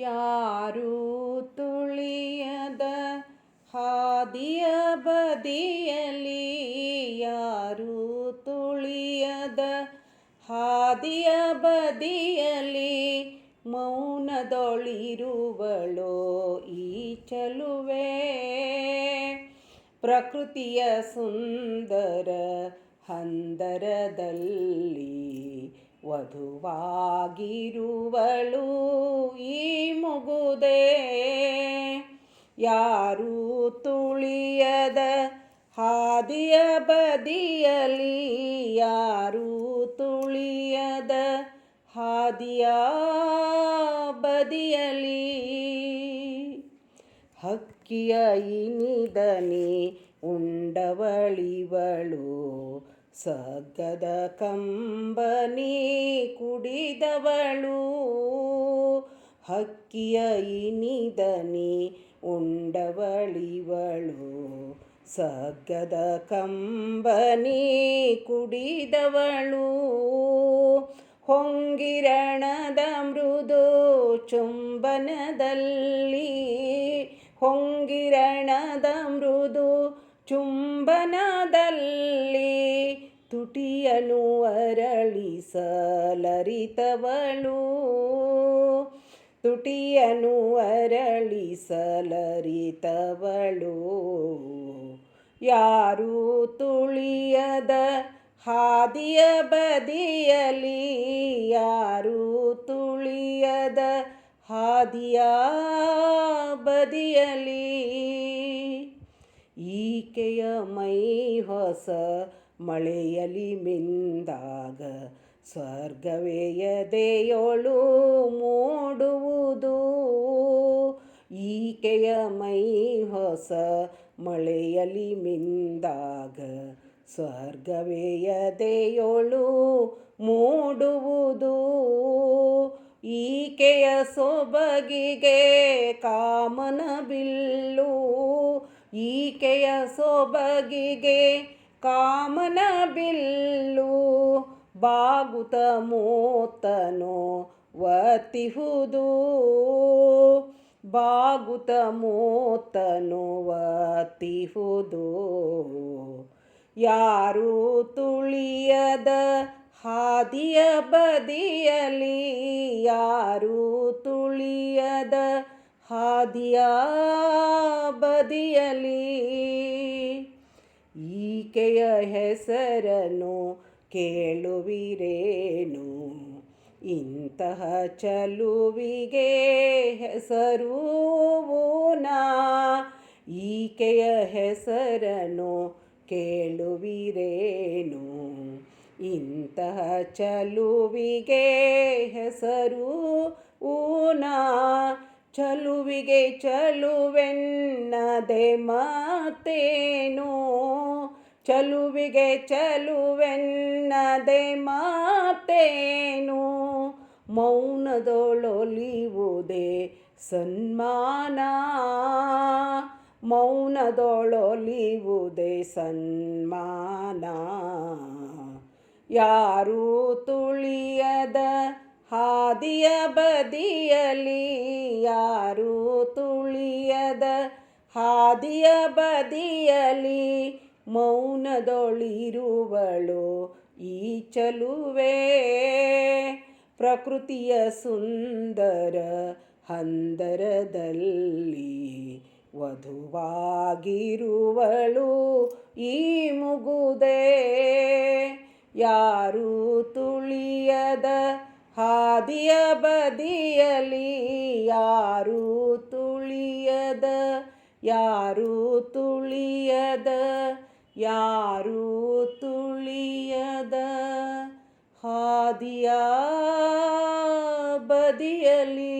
ಯಾರೂ ತುಳಿಯದ ಹಾದಿಯ ಬದಿಯಲಿ, ಯಾರೂ ತುಳಿಯದ ಹಾದಿಯ ಬದಿಯಲಿ ಮೌನದೊಳಿರುವಳೋ ಈ ಚಲುವೆ. ಪ್ರಕೃತಿಯ ಸುಂದರ ಹಂದರದಲ್ಲಿ ವಧುವಾಗಿರುವಳು ಈ ಮುಗುದೆ. ಯಾರೂ ತುಳಿಯದ ಹಾದಿಯ ಬದಿಯಲಿ, ಯಾರೂ ತುಳಿಯದ ಹಾದಿಯ ಬದಿಯಲಿ ಹಕ್ಕಿಯ ಇನಿದನಿ ಉಂಡವಳಿವಳು, ಸಗ್ಗದ ಕಂಬನಿ ಕುಡಿದವಳು. ಹಕ್ಕಿಯ ಇನಿದನಿ ಉಂಡವಳಿವಳು, ಸಗ್ಗದ ಕಂಬನಿ ಕುಡಿದವಳು. ಹೊಂಗಿರಣದ ಮೃದು ಚುಂಬನದಲ್ಲಿ, ಹೊಂಗಿರಣದ ಮೃದು ಚುಂಬನದಲ್ಲಿ ತುಟಿಯನು ಅರಳಿಸಲರಿತವಳು, ತುಟಿಯನು ಅರಳಿಸಲರಿತವಳು. ಯಾರೂ ತುಳಿಯದ ಹಾದಿಯ ಬದಿಯಲಿ, ಯಾರೂ ತುಳಿಯದ ಹಾದಿಯ ಬದಿಯಲಿ ಈಕೆಯ ಮೈ ಹೊಸ ಮಳೆಯಲಿ ಮಿಂದಾಗ, ಸ್ವರ್ಗವೇ ಎದೆಯೊಳು ಮೂಡುವುದು. ಈಕೆಯ ಮೈ ಹೊಸ ಮಳೆಯಲಿ ಮಿಂದಾಗ, ಸ್ವರ್ಗವೇ ಎದೆಯೊಳು ಮೂಡುವುದು. ಈಕೆಯ ಸೊಬಗಿಗೆ ಕಾಮನ ಬಿಲ್ಲು, ಈಕೆಯ ಸೊಬಗಿಗೆ ಕಾಮನ ಬಿಲ್ಲು ಬಾಗುತ್ತ ಮೂತನೋ ವತಿಹುದು, ಬಾಗುತ್ತ ಮೂತನೋ ವತಿಹುದು. ಯಾರೂ ತುಳಿಯದ ಹಾದಿಯ ಬದಿಯಲಿ, ಯಾರೂ ತುಳಿಯದ ಹಾದಿಯ ಬದಿಯಲಿ ಈಕೆಯ ಹೆಸರನ್ನು ಕೇಳುವಿರೇನು, ಇಂತಹ ಚಲುವಿಗೆ ಹೆಸರುವುನಾ. ಈಕೆಯ ಹೆಸರನ್ನು ಕೇಳುವಿರೇನು, ಇಂತಹ ಚಲುವಿಗೆ ಹೆಸರುವುನಾ. ಚಲುವಿಗೆ ಚಲುವೆನ್ನದೆ ಮಾತೇನು, ಚಲುವಿಗೆ ಚಲುವೆನ್ನದೆ ಮಾತೇನು. ಮೌನದೊಳೊಲಿವುದೇ ಸನ್ಮಾನ, ಮೌನದೊಳೊಲಿವುದೇ ಸನ್ಮಾನ. ಯಾರೂ ತುಳಿಯದ ಹಾದಿಯ ಬದಿಯಲಿ, ಯಾರೂ ತುಳಿಯದ ಹಾದಿಯ ಬದಿಯಲಿ ಮೌನದೊಳಿರುವಳು ಈ ಚಲುವೆ. ಪ್ರಕೃತಿಯ ಸುಂದರ ಹಂದರದಲ್ಲಿ ವಧುವಾಗಿರುವಳು ಈ ಮುಗುದೆ. ಯಾರೂ ತುಳಿಯದ ಹಾದಿಯ ಬದಿಯಲಿ, ಯಾರೂ ತುಳಿಯದ, ಯಾರೂ ತುಳಿಯದ, ಯಾರೂ ತುಳಿಯದ ಹಾದಿಯ ಬದಿಯಲಿ.